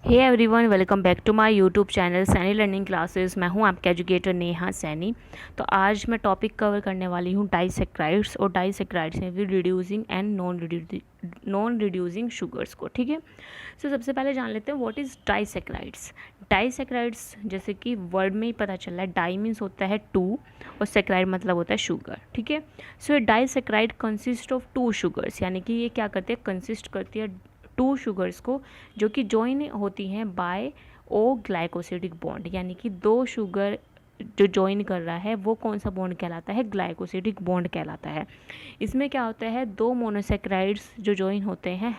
Hey everyone, welcome back to my YouTube channel Saini learning classes. मैं हूं आपका educator Neha Saini. तो आज मैं टॉपिक कवर करने वाली हूं डाइसेक्राइड्स, और डाइसेक्राइड्स हैं with reducing and non reducing sugars को। ठीक है, सो सबसे पहले जान लेते हैं व्हाट इज़ डाइसेक्राइड्स। डाइसेक्राइड्स जैसे कि वर्ड में ही पता चल रहा है, डाई मीन्स होता है टू और सेक्राइड मतलब होता है शुगर। ठीक है, so disaccharide consist of two sugars, यानी कि ये क्या करते हैं, कंसिस्ट करती है टू शुगर्स को, जो कि जॉइन होती हैं बाय ओ ग्लाइकोसिडिक बॉन्ड। यानी कि दो शुगर जो जॉइन कर रहा है वो कौन सा बॉन्ड कहलाता है, ग्लाइकोसिडिक बॉन्ड कहलाता है। इसमें क्या होता है, दो मोनोसेक्राइड्स जो जॉइन होते हैं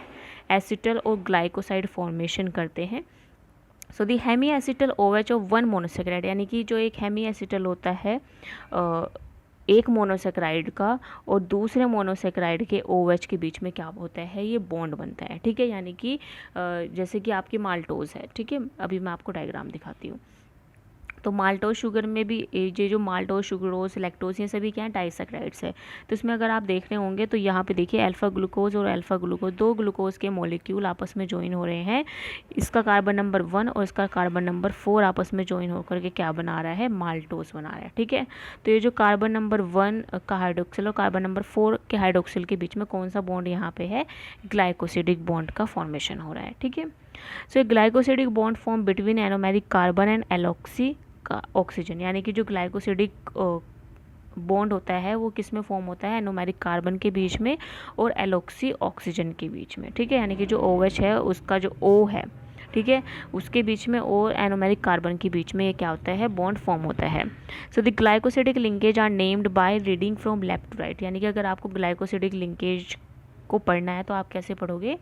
एसिटल और ग्लाइकोसाइड फॉर्मेशन करते हैं। So the hemiacetal OH of one monosaccharide, यानी कि जो एक हेमी एसिटल होता है एक मोनोसेक्राइड का और दूसरे मोनोसेक्राइड के OH के बीच में क्या होता है, ये बॉन्ड बनता है। ठीक है, यानी कि जैसे कि आपकी माल्टोज है। ठीक है, अभी मैं आपको डायग्राम दिखाती हूँ। तो माल्टोज शुगर में भी ये जो माल्टोज, शुगरोज, लैक्टोज, ये सभी क्या है, डाइसेक्राइड्स है। तो इसमें अगर आप देख रहे होंगे तो यहाँ पे देखिए अल्फा ग्लूकोज और अल्फा ग्लूकोज, दो ग्लूकोज के मॉलिक्यूल आपस में ज्वाइन हो रहे हैं। इसका कार्बन नंबर 1 और इसका कार्बन नंबर 4 आपस में ज्वाइन होकर के क्या बना रहा है, माल्टोज बना रहा है। ठीक है, तो ये जो कार्बन नंबर 1 का हाइड्रोक्सिल और कार्बन नंबर 4 के हाइड्रोक्सिल के बीच में कौन सा बॉन्ड यहाँ पे है, ग्लाइकोसिडिक बॉन्ड का फॉर्मेशन हो रहा है। ठीक है, so glycosidic bond form between anomeric carbon and alkoxy का ऑक्सीजन, यानी कि जो ग्लाइकोसिडिक बॉन्ड होता है वो किस में फॉर्म होता है, एनोमेरिक कार्बन के बीच में और एलॉक्सी ऑक्सीजन के बीच में। ठीक है, यानी कि जो OH है उसका जो O है, ठीक है, उसके बीच में और एनोमेरिक कार्बन के बीच में ये क्या होता है, बॉन्ड फॉर्म होता है। So the glycosidic linkage are named by reading from left to right, यानी कि अगर आपको ग्लाइकोसिडिक लिंकेज को पढ़ना है तो आप कैसे पढ़ोगे,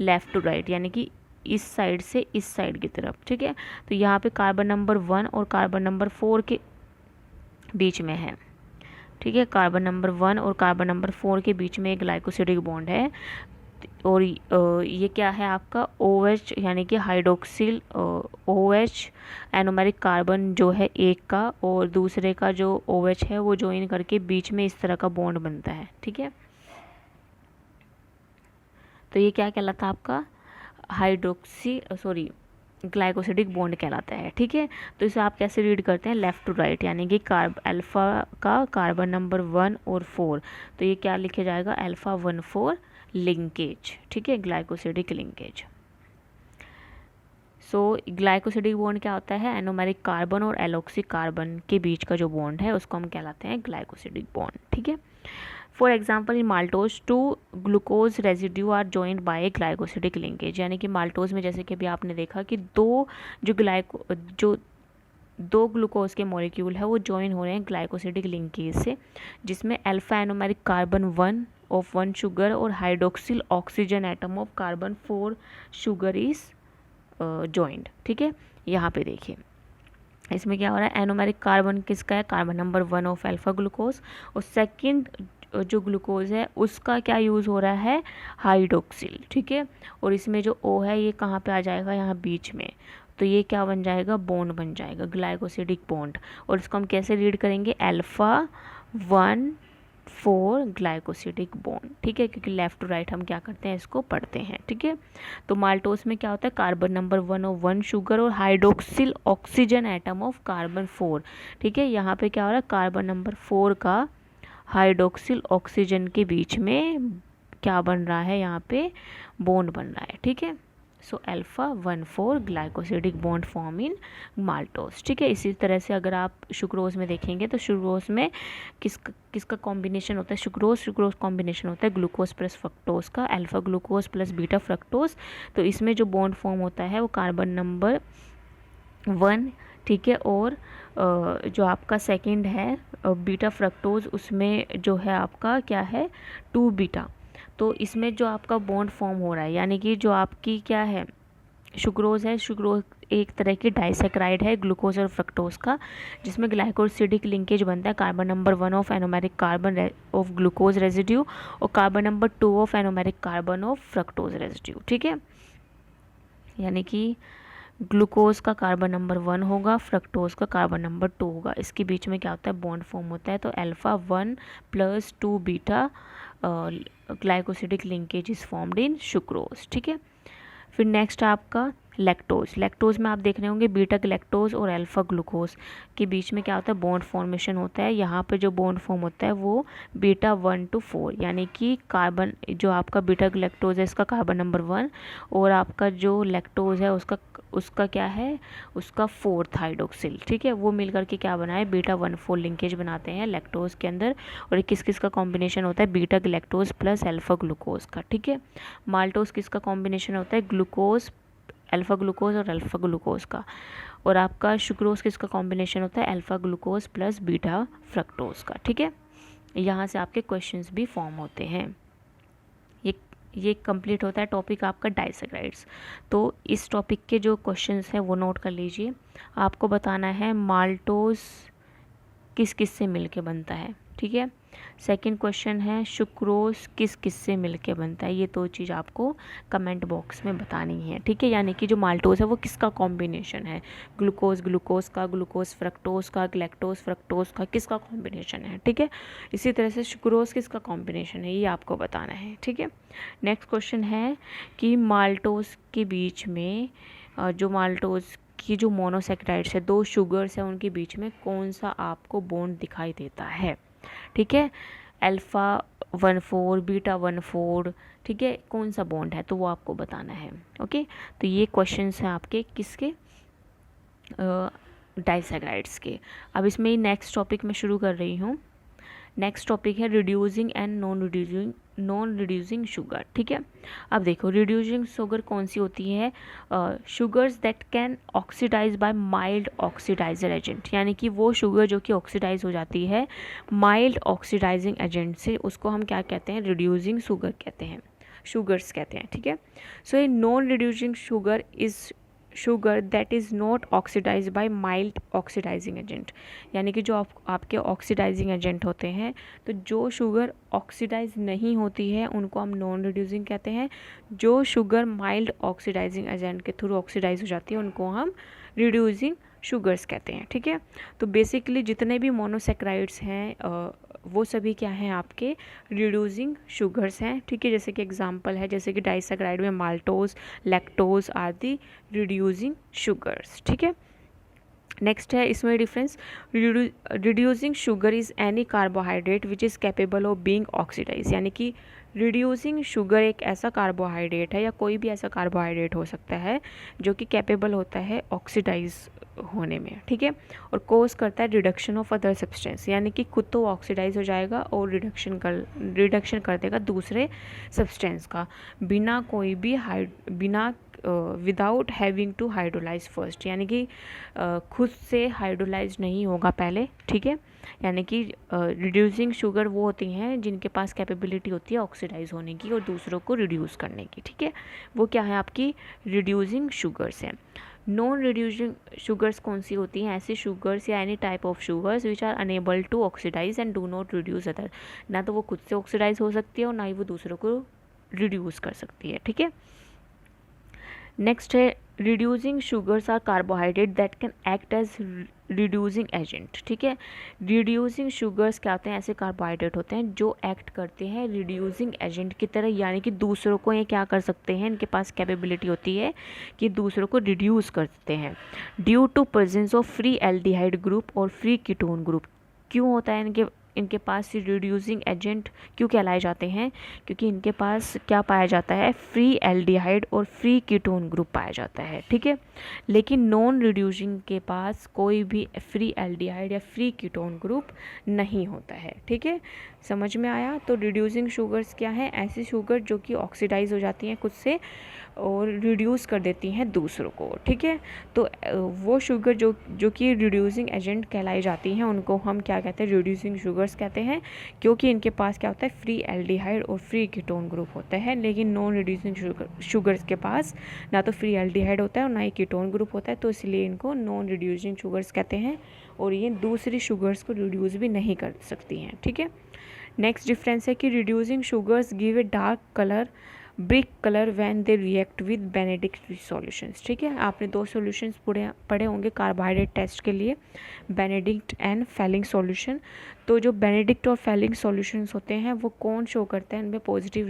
लेफ्ट टू राइट, यानी कि इस साइड से इस साइड की तरफ। ठीक है, तो यहाँ पे कार्बन नंबर 1 और कार्बन नंबर 4 के बीच में है। ठीक है, कार्बन नंबर 1 और कार्बन नंबर 4 के बीच में एक ग्लाइकोसिडिक बॉन्ड है, और ये क्या है आपका OH, यानी कि हाइड्रोक्सिल OH एनोमेरिक कार्बन जो है एक का और दूसरे का जो OH है वो ज्वाइन करके बीच में इस तरह का बॉन्ड बनता है। ठीक है, तो ये क्या कहलाता है आपका, ग्लाइकोसिडिक बॉन्ड कहलाता है। ठीक है, तो इसे आप कैसे रीड करते हैं, लेफ़्ट टू राइट, यानी कि अल्फ़ा का कार्बन नंबर 1 और 4, तो ये क्या लिखे जाएगा, अल्फ़ा 1,4 लिंकेज। ठीक है, ग्लाइकोसिडिक लिंकेज। सो ग्लाइकोसिडिक बॉन्ड क्या होता है, एनोमेरिक कार्बन और एलॉक्सी कार्बन के बीच का जो बॉन्ड है उसको हम कहलाते हैं ग्लाइकोसिडिक बॉन्ड। ठीक है, for example in maltose 2 glucose residue are joined by glycosidic linkage, यानी कि माल्टोज में जैसे कि अभी आपने देखा कि जो दो ग्लूकोज के मॉलिक्यूल है वो जॉइन हो रहे हैं ग्लाइकोसिडिक लिंकेज से, जिसमें alpha anomeric carbon 1 of 1 sugar और hydroxyl oxygen atom of carbon 4 sugar is joined. ठीक है, यहाँ पे देखिए इसमें क्या हो रहा है, एनोमेरिक कार्बन किसका है, carbon number 1 of alpha glucose, और सेकंड जो ग्लूकोज है उसका क्या यूज़ हो रहा है, हाइड्रोक्सिल। ठीक है, और इसमें जो O है ये कहाँ पे आ जाएगा, यहाँ बीच में, तो ये क्या बन जाएगा, बॉन्ड बन जाएगा, ग्लाइकोसिडिक बॉन्ड। और इसको हम कैसे रीड करेंगे, अल्फा 1,4 ग्लाइकोसिडिक बॉन्ड। ठीक है, क्योंकि लेफ्ट टू राइट हम क्या करते हैं, इसको पढ़ते हैं। ठीक है, तो माल्टोस में क्या होता है, कार्बन नंबर 1 और 1 शुगर और hydroxyl oxygen atom of carbon 4। ठीक है, यहाँ पे क्या हो रहा है, कार्बन नंबर 4 का हाइड्रोक्सिल ऑक्सीजन के बीच में क्या बन रहा है, यहाँ पे बॉन्ड बन रहा है। ठीक है, so alpha 1,4 glycosidic bond form in maltose. ठीक है, इसी तरह से अगर आप शुक्रोज में देखेंगे तो शुक्रोज में किसका कॉम्बिनेशन होता है, शुक्रोज कॉम्बिनेशन होता है ग्लूकोज प्लस फ्रक्टोज का, alpha glucose plus beta fructose. तो इसमें जो बॉन्ड फॉर्म होता है वो कार्बन नंबर 1, ठीक है, और जो आपका सेकंड है बीटा फ्रक्टोज, उसमें जो है आपका क्या है, 2 बीटा। तो इसमें जो आपका बॉन्ड फॉर्म हो रहा है, यानी कि जो आपकी क्या है, शुक्रोज है, शुक्रोज एक तरह की डाइसेक्राइड है ग्लूकोज और फ्रक्टोज का, जिसमें ग्लाइकोसिडिक लिंकेज बनता है carbon number 1 of anomeric carbon of glucose residue और carbon number 2 of anomeric carbon of fructose residue. ठीक है, यानी कि ग्लूकोज का कार्बन नंबर 1 होगा, फ्रक्टोज का कार्बन नंबर 2 होगा, इसके बीच में क्या होता है, बॉन्ड फॉर्म होता है। तो alpha 1 + 2 beta glycosidic linkage is formed in sucrose. ठीक है, फिर नेक्स्ट आपका लैक्टोज। लैक्टोज में आप देख रहे होंगे बीटा लैक्टोज और अल्फा ग्लूकोज के बीच में क्या होता है, बॉन्ड फॉर्मेशन होता है। यहाँ पे जो बॉन्ड फॉर्म होता है वो बीटा 1 to 4, यानी कि कार्बन, जो आपका बीटा लैक्टोज है इसका कार्बन नंबर 1 और आपका जो लैक्टोज है उसका क्या है, उसका 4th हाइड्रोक्सिल, ठीक है। वो मिल करके क्या बनाए, बीटा 1,4 लिंकेज बनाते हैं लैक्टोज के अंदर। और किस किस का कॉम्बिनेशन होता है, beta lactose plus alpha glucose का, ठीक है। माल्टोज किसका कॉम्बिनेशन होता है, ग्लूकोज, अल्फा ग्लूकोज और अल्फा ग्लूकोज का। और आपका शुक्रोज किसका कॉम्बिनेशन होता है, alpha glucose plus beta fructose का, ठीक है। यहाँ से आपके क्वेश्चंस भी फॉर्म होते हैं। ये कंप्लीट होता है टॉपिक आपका डाइसैकराइड्स। तो इस टॉपिक के जो क्वेश्चंस हैं वो नोट कर लीजिए। आपको बताना है माल्टोज किस किस से मिलके बनता है, ठीक है। सेकंड क्वेश्चन है सुक्रोज किस किस से मिलके बनता है। ये दो चीज़ आपको कमेंट बॉक्स में बतानी है, ठीक है। यानी कि जो माल्टोज है वो किसका कॉम्बिनेशन है, ग्लूकोज का, ग्लूकोज फ्रक्टोज का, लैक्टोज फ्रक्टोज का, किसका कॉम्बिनेशन है, ठीक है। इसी तरह से सुक्रोज किसका कॉम्बिनेशन है ये आपको बताना है, ठीक है। नेक्स्ट क्वेश्चन है कि माल्टोज के बीच में जो माल्टोज की जो मोनोसेक्राइड्स है, दो शुगर्स हैं उनके बीच में कौन सा आपको बॉन्ड दिखाई देता है, ठीक है। अल्फ़ा 1,4 बीटा 1,4, ठीक है, कौन सा बॉन्ड है तो वो आपको बताना है, ओके। तो ये क्वेश्चंस हैं आपके किसके, डाइसैकराइड्स के। अब इसमें नेक्स्ट टॉपिक मैं शुरू कर रही हूँ। नेक्स्ट टॉपिक है reducing and non reducing sugar, ठीक है। अब देखो रिड्यूसिंग शुगर कौन सी होती है, sugars that can oxidize by mild oxidizer agent, यानी कि वो शुगर जो कि ऑक्सीडाइज हो जाती है माइल्ड ऑक्सीडाइजिंग एजेंट से, उसको हम क्या कहते हैं, रिड्यूसिंग शुगर कहते हैं, शुगर्स कहते हैं, ठीक है। So a non reducing sugar is sugar that is not oxidize by mild oxidizing agent, यानी कि जो आपके ऑक्सीडाइजिंग एजेंट होते हैं, तो जो शुगर ऑक्सीडाइज नहीं होती है उनको हम नॉन रिड्यूसिंग कहते हैं। जो शुगर माइल्ड ऑक्सीडाइजिंग एजेंट के थ्रू ऑक्सीडाइज हो जाती है उनको हम रिड्यूसिंग शुगर्स कहते हैं, ठीक है। तो बेसिकली जितने भी मोनोसेक्राइड्स हैं वो सभी क्या हैं, आपके रिड्यूसिंग शुगर्स हैं, ठीक है। जैसे कि एग्जांपल है, जैसे कि डाइसैकराइड में माल्टोज, लैक्टोज आदि रिड्यूसिंग शुगर्स, ठीक है। नेक्स्ट है इसमें difference, reducing sugar is any carbohydrate which is capable of being oxidize, यानी कि रिड्यूसिंग शुगर एक ऐसा कार्बोहाइड्रेट है या कोई भी ऐसा कार्बोहाइड्रेट हो सकता है जो कि कैपेबल होता है ऑक्सीडाइज होने में, ठीक है। और कोज करता है रिडक्शन ऑफ अदर सब्सटेंस, यानी कि खुद तो ऑक्सीडाइज हो जाएगा और रिडक्शन कर देगा दूसरे सब्सटेंस का, बिना कोई भी without having to hydrolyze first, यानी कि खुद से हाइड्रोलाइज नहीं होगा पहले, ठीक है। यानी कि रिड्यूसिंग शुगर वो होती हैं जिनके पास कैपेबिलिटी होती है ऑक्सीडाइज होने की और दूसरों को रिड्यूस करने की, ठीक है। वो क्या है, आपकी रिड्यूसिंग शुगर्स हैं। नॉन रिड्यूसिंग शुगर्स कौन सी होती हैं, ऐसी शुगर्स या any type of sugars which are unable to oxidize and do not reduce other, ना तो वो खुद से ऑक्सीडाइज हो सकती है और ना ही वो दूसरों को रिड्यूस कर सकती है, ठीक है। नेक्स्ट है reducing sugars are carbohydrate that can act as reducing agent, ठीक है। रिड्यूसिंग शुगर्स क्या होते हैं, ऐसे कार्बोहाइड्रेट होते हैं जो एक्ट करते हैं रिड्यूसिंग एजेंट की तरह, यानी कि दूसरों को ये क्या कर सकते हैं, इनके पास कैपेबिलिटी होती है कि दूसरों को रिड्यूस करते हैं due to presence of free aldehyde group और फ्री कीटोन ग्रुप। क्यों होता है इनके पास रिड्यूसिंग एजेंट क्यों कहलाए जाते हैं, क्योंकि इनके पास क्या पाया जाता है, फ्री एल्डिहाइड और फ्री कीटोन ग्रुप पाया जाता है, ठीक है। लेकिन नॉन रिड्यूसिंग के पास कोई भी फ्री एल्डिहाइड या फ्री कीटोन ग्रुप नहीं होता है, ठीक है। समझ में आया। तो रिड्यूसिंग शुगर्स क्या है, ऐसी शुगर जो कि ऑक्सीडाइज हो जाती हैं खुद से और रिड्यूस कर देती हैं दूसरों को, ठीक है। तो वो शुगर जो कि रिड्यूसिंग एजेंट कहलाई जाती हैं उनको हम क्या कहते हैं, रिड्यूसिंग शुगर्स कहते हैं, क्योंकि इनके पास क्या होता है, फ्री एल्डिहाइड और फ्री कीटोन ग्रुप होता है। लेकिन नॉन रिड्यूसिंग शुगर्स के पास ना तो फ्री एल्डिहाइड होता है और ना ही कीटोन ग्रुप होता है, तो इसलिए इनको नॉन रिड्यूसिंग शुगर्स कहते हैं और ये दूसरी शुगर्स को रिड्यूस भी नहीं कर सकती हैं, ठीक है। नेक्स्ट डिफरेंस है कि reducing sugars give a dark colour, brick colour when they react with Benedict solutions, ठीक है। आपने दो सॉल्यूशंस पढ़े होंगे कार्बोहाइड्रेट टेस्ट के लिए, बेनेडिक्ट एंड फेलिंग सॉल्यूशन। तो जो बेनेडिक्ट और फेलिंग सॉल्यूशंस होते हैं वो कौन शो करते हैं, इनमें पॉजिटिव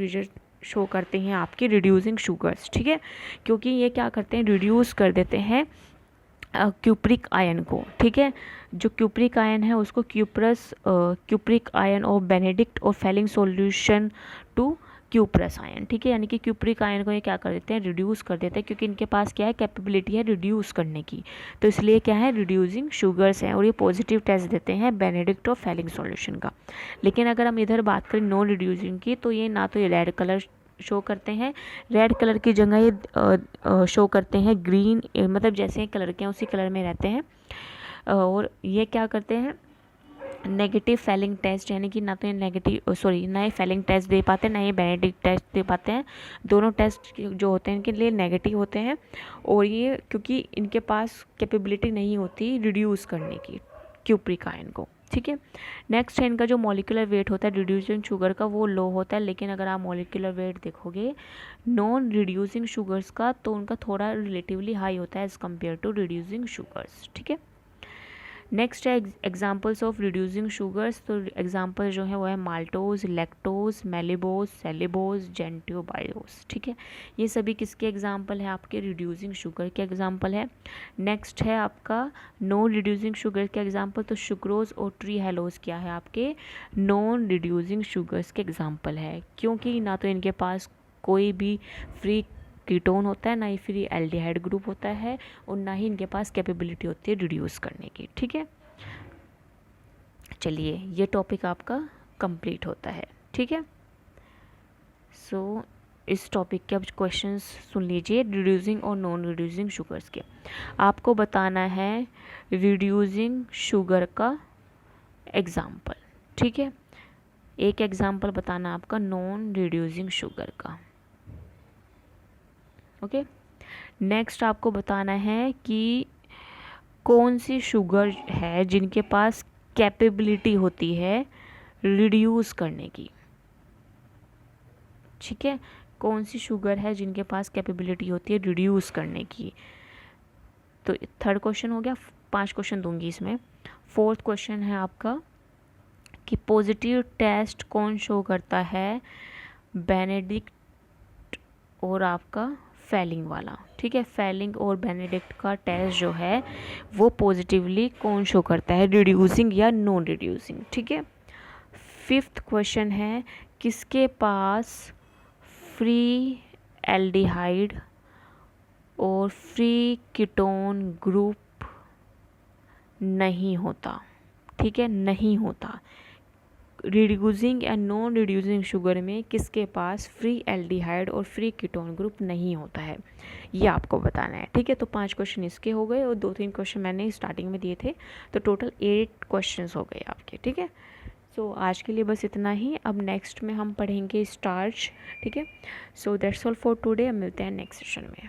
शो करते हैं आपके रिड्यूसिंग शुगर्स, ठीक है, क्योंकि ये क्या करते हैं, रिड्यूस कर देते हैं क्यूप्रिक आयन को, ठीक है। जो क्यूप्रिक आयन है उसको क्यूप्रिक आयन और बेनेडिक्ट और Fehling solution to cuprous ion, ठीक है, यानी कि क्यूप्रिक आयन को ये क्या कर देते हैं, रिड्यूस कर देते हैं, क्योंकि इनके पास क्या है, कैपेबिलिटी है रिड्यूस करने की, तो इसलिए क्या है, रिड्यूसिंग शुगर्स हैं, और ये पॉजिटिव टेस्ट देते हैं बेनेडिक्ट और फेलिंग सॉल्यूशन का। लेकिन अगर हम इधर बात करें नॉन रिड्यूसिंग की, तो ये ना तो ये रेड कलर शो करते हैं, रेड कलर की जगह ये शो करते हैं ग्रीन, मतलब जैसे कलर के हैं उसी कलर में रहते हैं, और ये क्या करते हैं, नेगेटिव फेलिंग टेस्ट, यानी कि ना तो ये ना ये फेलिंग टेस्ट दे पाते हैं, ना ये बेनेडिक्ट टेस्ट दे पाते हैं। दोनों टेस्ट जो होते हैं इनके लिए नेगेटिव होते हैं, और ये क्योंकि इनके पास कैपेबिलिटी नहीं होती रिड्यूस करने की क्यूप्रिक आयन को, ठीक है। नेक्स्ट है इनका जो मॉलिक्यूलर वेट होता है रिड्यूसिंग शुगर का, वो लो होता है, लेकिन अगर आप मॉलिक्यूलर वेट देखोगे नॉन रिड्यूसिंग शुगर्स का, तो उनका थोड़ा रिलेटिवली हाई होता है as compare to reducing sugars, ठीक है। नेक्स्ट है एग्जाम्पल्स ऑफ रिड्यूसिंग शुगर्स, तो एग्जाम्पल जो है वो है माल्टोज, लैक्टोज, मेलिबोज, सेलिबोज, जेंटियोबायोस, ठीक है। ये सभी किसके एग्जाम्पल है, आपके रिड्यूसिंग शुगर के एग्जाम्पल है। नेक्स्ट है आपका नॉन रिड्यूसिंग शुगर के एग्जाम्पल, तो सुक्रोज और ट्री हेलोज क्या है, आपके नॉन रिड्यूसिंग शुगर्स के एग्जाम्पल है, क्योंकि ना तो इनके पास कोई भी फ्री कीटोन होता है, ना ही फ्री एल्डिहाइड ग्रुप होता है, और ना ही इनके पास कैपेबिलिटी होती है रिड्यूस करने की, ठीक है। चलिए ये टॉपिक आपका कंप्लीट होता है, ठीक है। सो इस टॉपिक के अब क्वेश्चंस सुन लीजिए, रिड्यूसिंग और नॉन रिड्यूसिंग शुगर्स के। आपको बताना है रिड्यूसिंग शुगर का एग्जाम्पल, ठीक है। एक एग्जाम्पल बताना आपका नॉन रिड्यूसिंग शुगर का, ओके। नेक्स्ट आपको बताना है कि कौन सी शुगर है जिनके पास कैपेबिलिटी होती है रिड्यूस करने की, ठीक है, कौन सी शुगर है जिनके पास कैपेबिलिटी होती है रिड्यूस करने की। तो थर्ड क्वेश्चन हो गया, 5 क्वेश्चन दूंगी इसमें। फोर्थ क्वेश्चन है आपका कि पॉजिटिव टेस्ट कौन शो करता है, बेनेडिक्ट और आपका फेलिंग वाला, ठीक है। फेलिंग और बेनेडिक्ट का टेस्ट जो है वो पॉजिटिवली कौन शो करता है, रिड्यूसिंग या नॉन रिड्यूसिंग, ठीक है। फिफ्थ क्वेश्चन है किसके पास फ्री एल्डिहाइड और फ्री कीटोन ग्रुप नहीं होता, ठीक है, नहीं होता। रिड्यूसिंग या नॉन रिड्यूसिंग शुगर में किसके पास फ्री एल्डिहाइड और फ्री कीटोन ग्रुप नहीं होता है, ये आपको बताना है, ठीक है। तो 5 क्वेश्चन इसके हो गए, और 2-3 क्वेश्चन मैंने स्टार्टिंग में दिए थे, तो टोटल 8 क्वेश्चन हो गए आपके, ठीक है। सो आज के लिए बस इतना ही, अब नेक्स्ट में हम पढ़ेंगे स्टार्च, ठीक है। So that's all for today, अब मिलते हैं नेक्स्ट सेशन में।